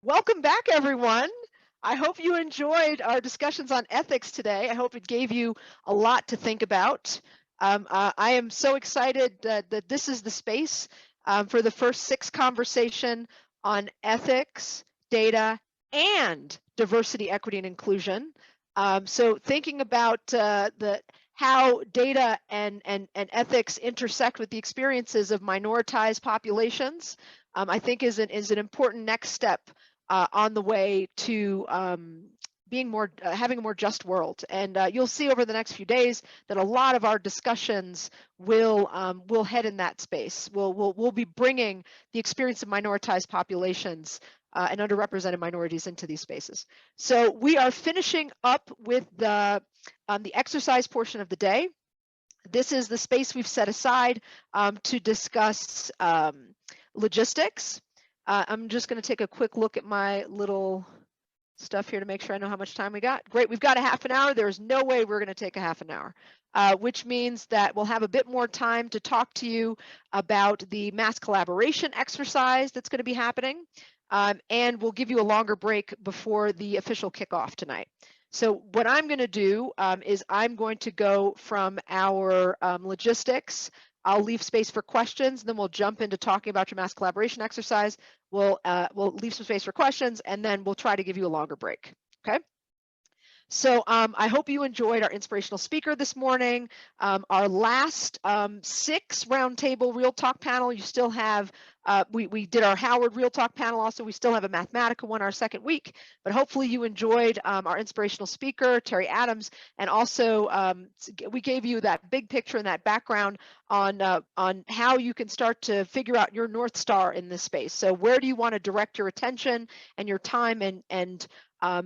Welcome back, everyone. I hope you enjoyed our discussions on ethics today. I hope it gave you a lot to think about. I am so excited that this is the space for the first SICSS conversation on ethics, data, and diversity, equity, and inclusion. So thinking about how data and ethics intersect with the experiences of minoritized populations, I think is an important next step on the way to being more having a more just world. And you'll see over the next few days that a lot of our discussions will head in that space. We'll be bringing the experience of minoritized populations and underrepresented minorities into these spaces. So we are finishing up with the exercise portion of the day. This is the space we've set aside to discuss logistics. I'm just going to take a quick look at my little stuff here to make sure I know how much time we got. Great, we've got a half an hour. There's no way we're going to take a half an hour, which means that we'll have a bit more time to talk to you about the mass collaboration exercise that's going to be happening, and we'll give you a longer break before the official kickoff tonight. So what I'm going to do is I'm going to go from our logistics. I'll leave space for questions, and then we'll jump into talking about your mass collaboration exercise. We'll leave some space for questions, and then we'll try to give you a longer break, okay? So I hope you enjoyed our inspirational speaker this morning. Our last SICSS roundtable real talk panel, you still have, we did our Howard real talk panel also. We still have a Mathematica one our second week, but hopefully you enjoyed our inspirational speaker, Terry Adams, and also we gave you that big picture and that background on how you can start to figure out your North Star in this space. So where do you want to direct your attention and your time and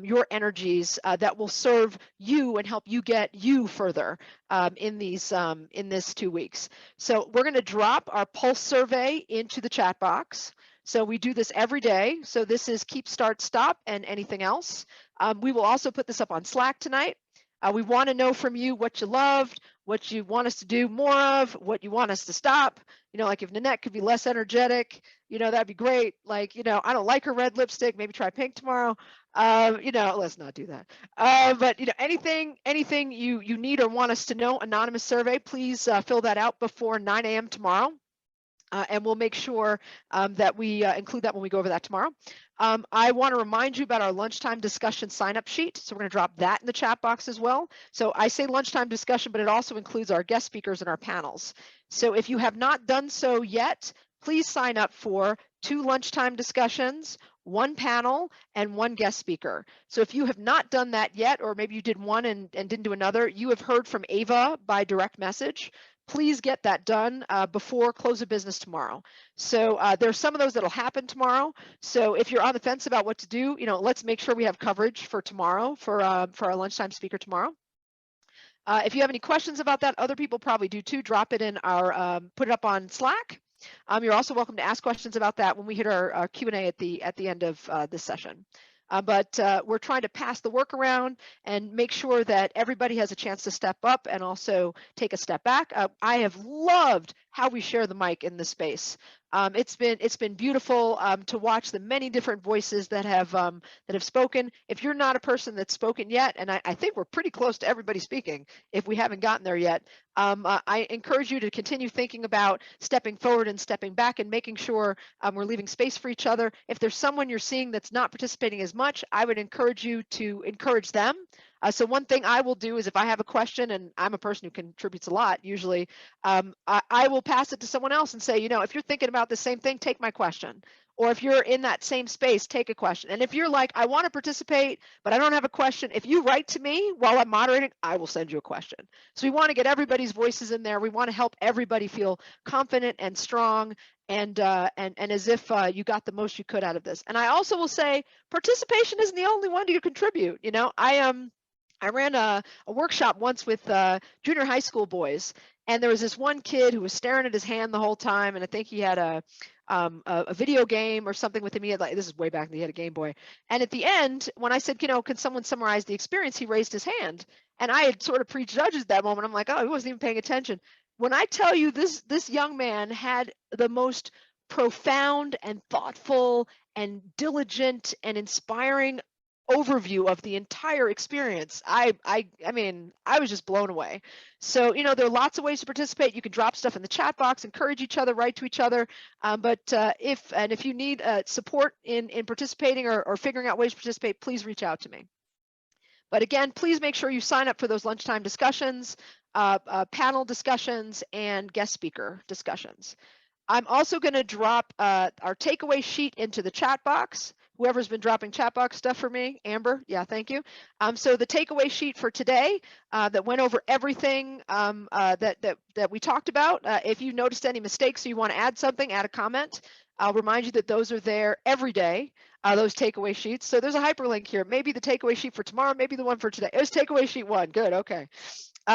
your energies that will serve you and help you get you further in this 2 weeks. So we're going to drop our pulse survey into the chat box. So we do this every day. So this is keep, start, stop, and anything else. We will also put this up on Slack tonight. We want to know from you what you loved, what you want us to do more of, what you want us to stop. You know, like if Nanette could be less energetic, you know, that'd be great. Like, you know, I don't like her red lipstick, maybe try pink tomorrow. You know, let's not do that. But you know, anything you need or want us to know, anonymous survey, please fill that out before 9 a.m. tomorrow. And we'll make sure that we include that when we go over that tomorrow. I want to remind you about our lunchtime discussion sign-up sheet. So we're going to drop that in the chat box as well. So I say lunchtime discussion, but it also includes our guest speakers and our panels. So if you have not done so yet, please sign up for 2 lunchtime discussions, 1 panel, and 1 guest speaker. So if you have not done that yet, or maybe you did one and didn't do another, you have heard from Ava by direct message. Please get that done before close of business tomorrow. So there's some of those that'll happen tomorrow. So if you're on the fence about what to do, you know, let's make sure we have coverage for tomorrow for our lunchtime speaker tomorrow. If you have any questions about that, other people probably do too. Drop it in our put it up on Slack. You're also welcome to ask questions about that when we hit our Q&A at the end of this session. But we're trying to pass the work around and make sure that everybody has a chance to step up and also take a step back. I have loved how we share the mic in this space. It's been beautiful to watch the many different voices that have spoken. If you're not a person that's spoken yet, and I think we're pretty close to everybody speaking if we haven't gotten there yet, I encourage you to continue thinking about stepping forward and stepping back and making sure we're leaving space for each other. If there's someone you're seeing that's not participating as much, I would encourage you to encourage them. So one thing I will do is if I have a question, and I'm a person who contributes a lot usually, I will pass it to someone else and say, you know, if you're thinking about the same thing, take my question. Or if you're in that same space, take a question. And if you're like, I want to participate, but I don't have a question, if you write to me while I'm moderating, I will send you a question. So we want to get everybody's voices in there. We want to help everybody feel confident and strong and as if you got the most you could out of this. And I also will say, participation isn't the only one to contribute. You know, I ran a workshop once with junior high school boys, and there was this one kid who was staring at his hand the whole time, and I think he had a video game or something with him. He had, like, this is way back, he had a Game Boy. And at the end, when I said, you know, can someone summarize the experience, he raised his hand, and I had sort of prejudged at that moment. I'm like, oh, he wasn't even paying attention. When I tell you this young man had the most profound and thoughtful and diligent and inspiring overview of the entire experience. I mean, I was just blown away. So, you know, there are lots of ways to participate. You can drop stuff in the chat box, encourage each other, write to each other. But if you need support in participating or figuring out ways to participate, please reach out to me. But again, please make sure you sign up for those lunchtime discussions, panel discussions, and guest speaker discussions. I'm also going to drop our takeaway sheet into the chat box. Whoever's been dropping chat box stuff for me, Amber, yeah, thank you. So the takeaway sheet for today that went over everything that we talked about. If you noticed any mistakes or you want to add something, add a comment. I'll remind you that those are there every day, those takeaway sheets. So there's a hyperlink here. Maybe the takeaway sheet for tomorrow, maybe the one for today. It was takeaway sheet 1. Good, okay.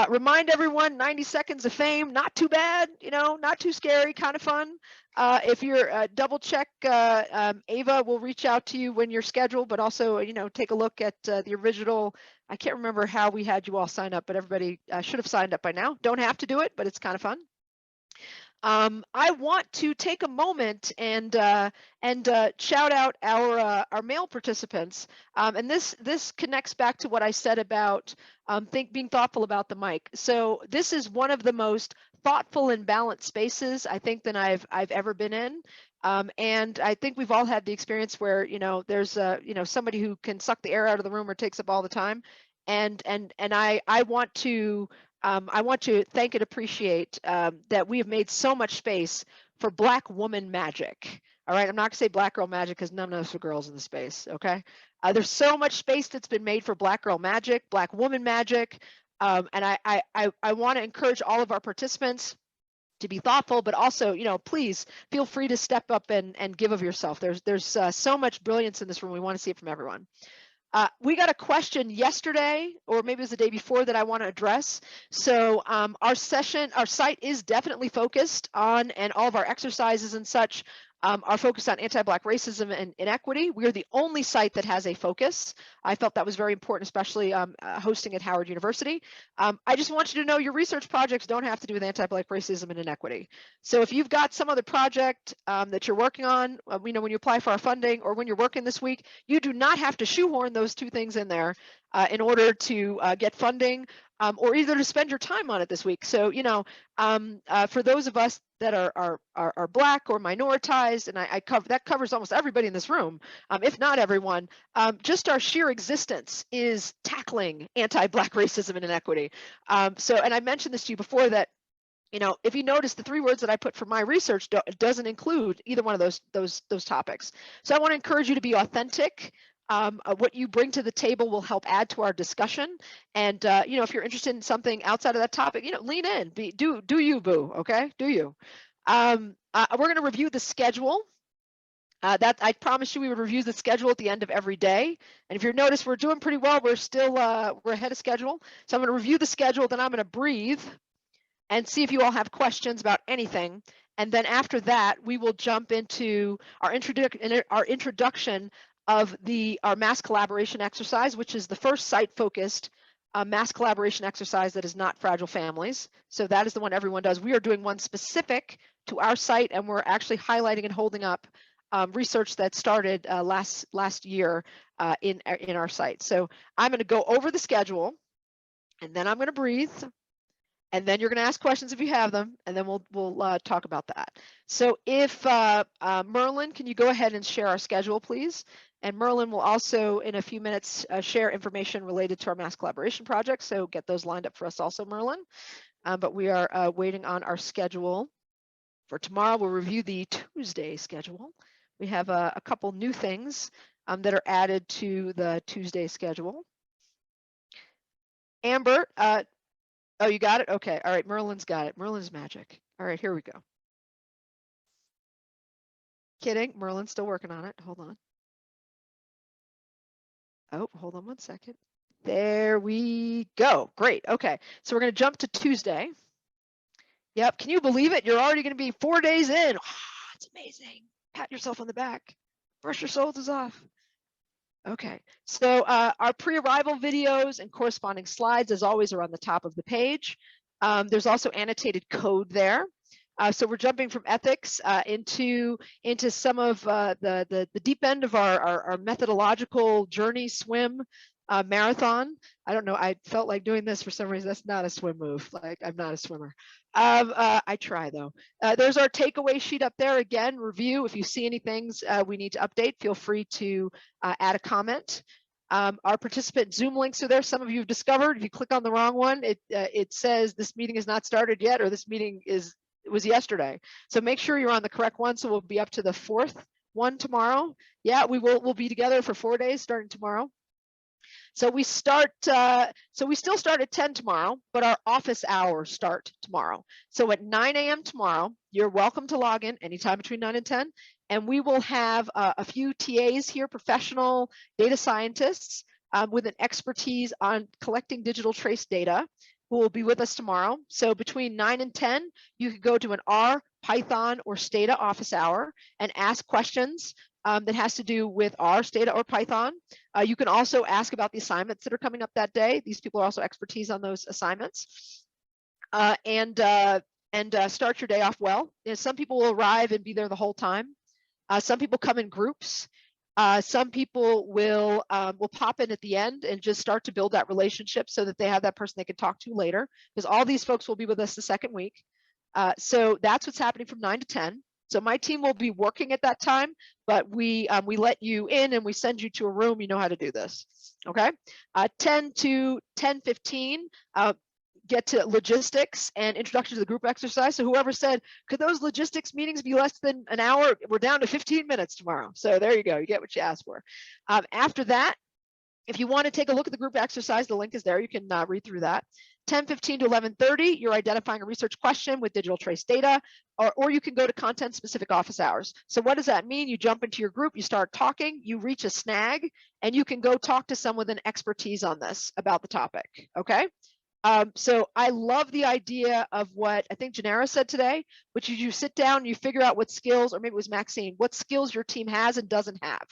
Remind everyone, 90 seconds of fame, not too bad, you know, not too scary, kind of fun. If you're double check, Ava will reach out to you when you're scheduled, but also, you know, take a look at the original. I can't remember how we had you all sign up, but everybody should have signed up by now. Don't have to do it, but it's kind of fun. I want to take a moment and shout out our male participants, and this connects back to what I said about being thoughtful about the mic. So this is one of the most thoughtful and balanced spaces I think that I've ever been in, and I think we've all had the experience where, you know, there's you know, somebody who can suck the air out of the room or takes up all the time, and I want to thank and appreciate that we have made so much space for Black woman magic. All right, I'm not gonna say Black girl magic because none of us are girls in the space, okay? There's so much space that's been made for Black girl magic, Black woman magic, and I want to encourage all of our participants to be thoughtful, but also, you know, please feel free to step up and give of yourself. There's so much brilliance in this room. We want to see it from everyone. We got a question yesterday, or maybe it was the day before, that I want to address. So our site is definitely focused on, and all of our exercises and such are focused on anti-Black racism and inequity. We are the only site that has a focus. I felt that was very important, especially hosting at Howard University. I just want you to know your research projects don't have to do with anti-Black racism and inequity. So if you've got some other project that you're working on, you know, when you apply for our funding or when you're working this week, you do not have to shoehorn those two things in there in order to get funding, or either to spend your time on it this week. So, you know, for those of us that are Black or minoritized, and that covers almost everybody in this room, if not everyone, just our sheer existence is tackling anti-Black racism and inequity. So, and I mentioned this to you before, that, you know, if you notice, the 3 words that I put for my research doesn't include either one of those topics. So I want to encourage you to be authentic. What you bring to the table will help add to our discussion. And you know, if you're interested in something outside of that topic, you know, lean in. Do you, boo? Okay, do you? We're going to review the schedule. That I promised you we would review the schedule at the end of every day. And if you notice, we're doing pretty well. We're still we're ahead of schedule. So I'm going to review the schedule, then I'm going to breathe and see if you all have questions about anything. And then after that, we will jump into our introduction of our mass collaboration exercise, which is the first site-focused mass collaboration exercise that is not Fragile Families. So that is the one everyone does. We are doing one specific to our site, and we're actually highlighting and holding up research that started last year in our site. So I'm going to go over the schedule, and then I'm going to breathe. And then you're going to ask questions if you have them, and then we'll talk about that. So if Merlin, can you go ahead and share our schedule, please? And Merlin will also, in a few minutes, share information related to our mass collaboration project. So get those lined up for us also, Merlin. But we are waiting on our schedule for tomorrow. We'll review the Tuesday schedule. We have a couple new things that are added to the Tuesday schedule. Amber, oh, you got it? Okay. All right. Merlin's got it. Merlin's magic. All right. Here we go. Kidding. Merlin's still working on it. Hold on. Oh, hold on one second. There we go. Great. Okay. So we're going to jump to Tuesday. Yep. Can you believe it? You're already going to be 4 days in. Oh, it's amazing. Pat yourself on the back. Brush your shoulders off. Okay, so our pre-arrival videos and corresponding slides, as always, are on the top of the page. There's also annotated code there. So we're jumping from ethics into some of the deep end of our methodological journey swim marathon. I don't know. I felt like doing this for some reason. That's not a swim move. Like, I'm not a swimmer. I try though. There's our takeaway sheet up there. Again, review. If you see any things we need to update, feel free to add a comment. Our participant Zoom links are there. Some of you have discovered, if you click on the wrong one, it says this meeting is not started yet, or this meeting was yesterday. So make sure you're on the correct one. So we'll be up to the 4th one tomorrow. Yeah, we'll be together for 4 days starting tomorrow. So we start, so we still start at 10 tomorrow, but our office hours start tomorrow. So at 9 a.m. tomorrow, you're welcome to log in anytime between 9 and 10. And we will have a few TAs here, professional data scientists with an expertise on collecting digital trace data, who will be with us tomorrow. So between 9 and 10, you could go to an R, Python, or Stata office hour and ask questions that has to do with R, Stata, or Python. You can also ask about the assignments that are coming up that day. These people are also expertise on those assignments. And start your day off well. You know, some people will arrive and be there the whole time. Some people come in groups. Some people will pop in at the end and just start to build that relationship so that they have that person they can talk to later, because all these folks will be with us the second week. So that's what's happening from 9 to 10. So my team will be working at that time, but we let you in and we send you to a room. You know how to do this, okay? 10 to 10:15, get to logistics and introduction to the group exercise. So whoever said, could those logistics meetings be less than an hour? We're down to 15 minutes tomorrow. So there you go, you get what you asked for. After that, if you want to take a look at the group exercise, the link is there. You can read through that. 10:15 to 11:30, you're identifying a research question with digital trace data, or you can go to content-specific office hours. So what does that mean? You jump into your group, you start talking, you reach a snag, and you can go talk to someone with an expertise on this about the topic, okay? So I love the idea of what I think Janera said today, which is you sit down and you figure out what skills, or maybe it was Maxine, what skills your team has and doesn't have.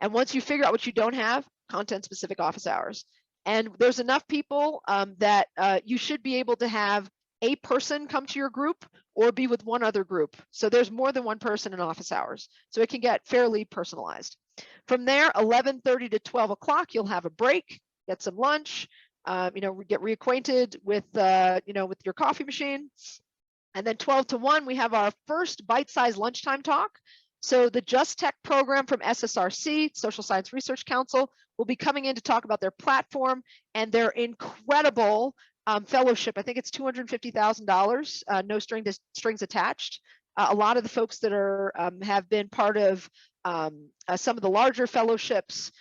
And once you figure out what you don't have, content-specific office hours. And there's enough people that you should be able to have a person come to your group or be with one other group. So there's more than one person in office hours. So it can get fairly personalized. From there, 11:30 to 12 o'clock, you'll have a break, get some lunch, get reacquainted with, with your coffee machine. And then 12 to 1, we have our first bite-sized lunchtime talk. So the Just Tech program from SSRC, Social Science Research Council, will be coming in to talk about their platform and their incredible fellowship. I think it's $250,000, no strings attached. A lot of the folks that are have been part of some of the larger fellowships,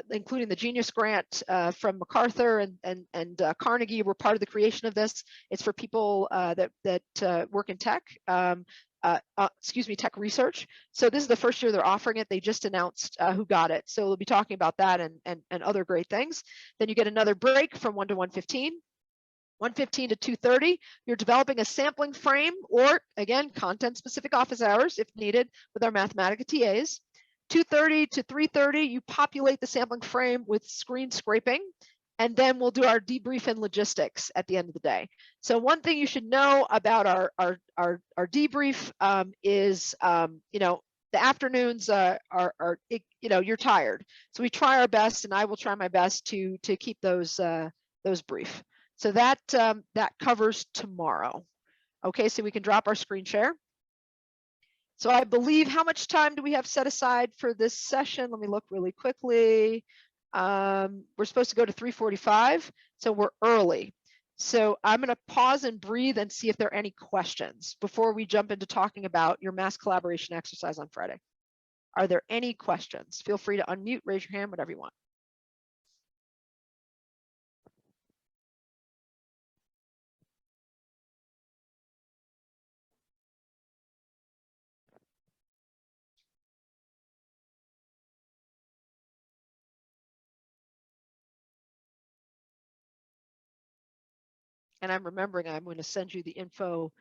including the Genius Grant from MacArthur and Carnegie, were part of the creation of this. It's for people that work in tech. Tech research. So this is the first year they're offering it. They just announced who got it. So we'll be talking about that and other great things. Then you get another break from 1 to 1:15. 1:15 to 2:30, you're developing a sampling frame, or again, content-specific office hours if needed with our Mathematica TAs. 2:30 to 3:30, you populate the sampling frame with screen scraping. And then we'll do our debrief and logistics at the end of the day. So one thing you should know about our debrief is, the afternoons you're tired. So we try our best, and I will try my best to keep those brief. So that covers tomorrow. Okay, so we can drop our screen share. So I believe, how much time do we have set aside for this session? Let me look really quickly. We're supposed to go to 3:45, so we're early. So I'm going to pause and breathe and see if there are any questions before we jump into talking about your mass collaboration exercise on Friday. Are there any questions? Feel free to unmute, raise your hand, whatever you want. And I'm remembering I'm going to send you the info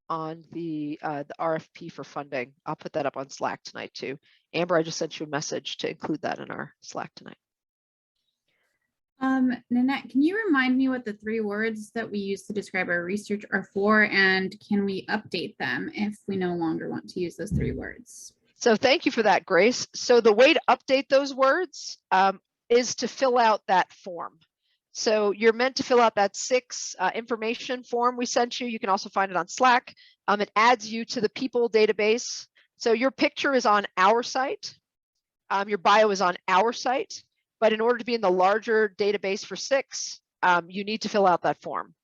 on the RFP for funding. I'll put that up on Slack tonight too. Amber, I just sent you a message to include that in our Slack tonight. Nanette, can you remind me what the 3 words that we use to describe our research are for, and can we update them if we no longer want to use those 3 words? So thank you for that, Grace. So the way to update those words is to fill out that form. So you're meant to fill out that SICSS information form we sent you. You can also find it on Slack. It adds you to the people database. So your picture is on our site. Your bio is on our site. But in order to be in the larger database for SICSS, you need to fill out that form.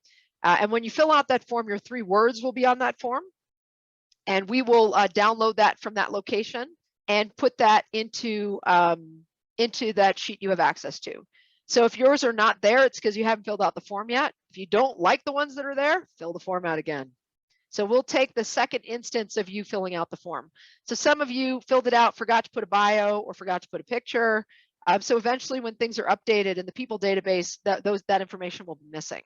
And when you fill out that form, your 3 words will be on that form. And we will download that from that location and put that into that sheet you have access to. So if yours are not there, it's because you haven't filled out the form yet. If you don't like the ones that are there, fill the form out again. So we'll take the second instance of you filling out the form. So some of you filled it out, forgot to put a bio or forgot to put a picture. So eventually when things are updated in the people database, that information will be missing.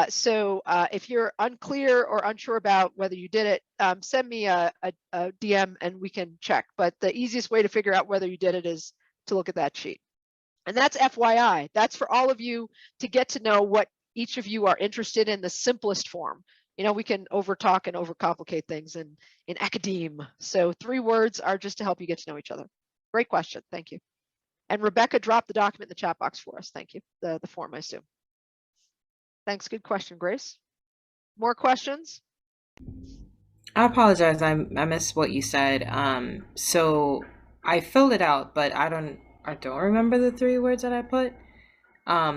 So if you're unclear or unsure about whether you did it, send me a DM and we can check. But the easiest way to figure out whether you did it is to look at that sheet. And that's FYI. That's for all of you to get to know what each of you are interested in, the simplest form. You know, we can overtalk and overcomplicate things in academe. So 3 words are just to help you get to know each other. Great question. Thank you. And Rebecca dropped the document in the chat box for us. Thank you. The form, I assume. Thanks. Good question, Grace. More questions? I apologize. I missed what you said. So I filled it out, but I don't remember the 3 words that I put.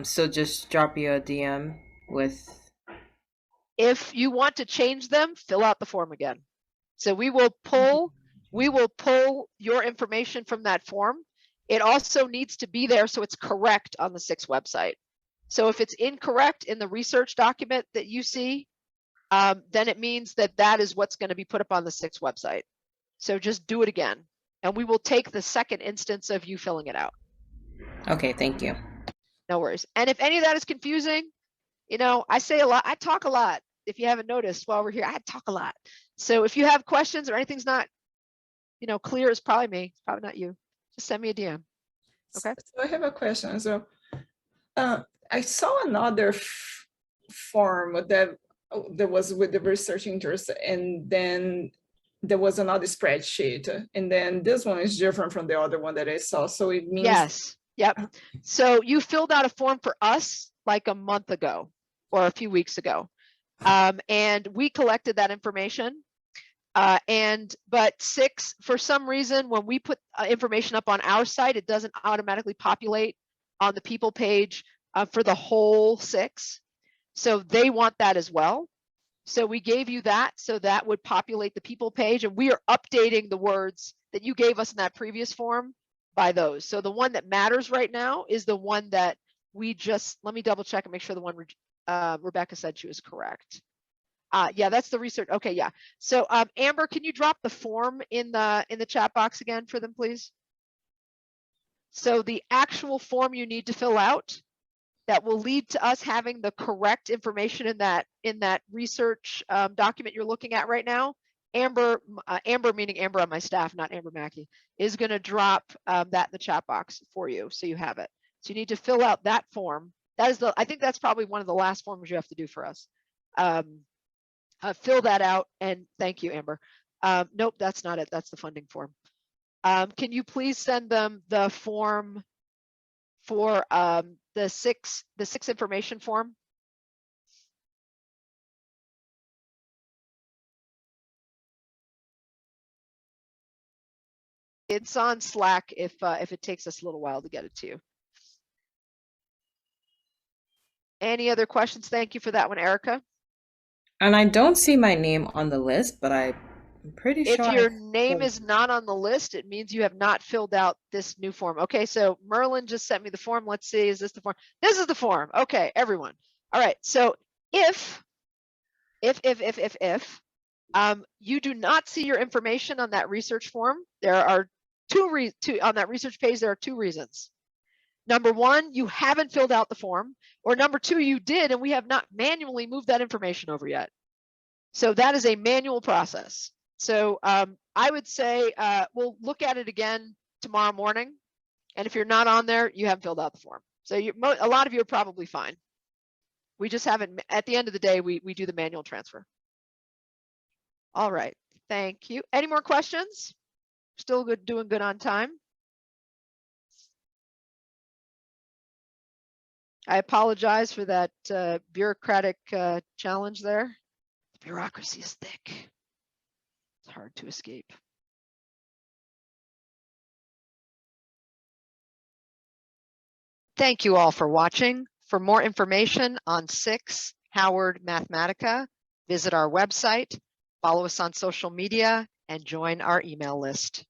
So just drop you a DM with. If you want to change them, fill out the form again. So we will pull your information from that form. It also needs to be there so it's correct on the SICSS website. So if it's incorrect in the research document that you see, then it means that is what's going to be put up on the SICSS website. So just do it again. And we will take the second instance of you filling it out. Okay, thank you. No worries. And if any of that is confusing, you know, I say a lot, I talk a lot. If you haven't noticed while we're here, I talk a lot. So if you have questions or anything's not, you know, clear, it's probably me, it's probably not you. Just send me a DM. Okay. So I have a question. So I saw another form that was with the research interest, and then there was another spreadsheet, and then this one is different from the other one that I saw. So it means yes, yep. So you filled out a form for us like a month ago or a few weeks ago, and we collected that information. But SICSS, for some reason, when we put information up on our site, it doesn't automatically populate on the people page for the whole SICSS. So they want that as well. So we gave you that, so that would populate the people page, and we are updating the words that you gave us in that previous form by those. So the one that matters right now is the one that we just, let me double check and make sure the one Rebecca said she was correct. Yeah, that's the research. Okay, yeah. So Amber, can you drop the form in the chat box again for them, please? So the actual form you need to fill out that will lead to us having the correct information in that research document you're looking at right now. Amber meaning Amber on my staff, not Amber Mackey, is going to drop that in the chat box for you, so you have it. So you need to fill out that form. That is I think that's probably one of the last forms you have to do for us. Fill that out, and thank you, Amber. Nope, that's not it. That's the funding form. Can you please send them the form for the SICSS information form? It's on Slack if it takes us a little while to get it to you. Any other questions? Thank you for that one, Erica. And I don't see my name on the list, but I'm pretty sure. If your name is not on the list, it means you have not filled out this new form. Okay, so Merlin just sent me the form. Let's see, is this the form? This is the form. Okay, everyone. All right, so if you do not see your information on that research form, there are on that research page, there are 2 reasons. Number 1, you haven't filled out the form, or number 2, you did and we have not manually moved that information over yet. So that is a manual process. So I would say we'll look at it again tomorrow morning. And if you're not on there, you haven't filled out the form. So a lot of you are probably fine. We just haven't, at the end of the day, we do the manual transfer. All right, thank you. Any more questions? Still good, doing good on time. I apologize for that bureaucratic challenge there. The bureaucracy is thick. It's hard to escape. Thank you all for watching. For more information on SICSS-Howard Mathematica, visit our website, follow us on social media, and join our email list.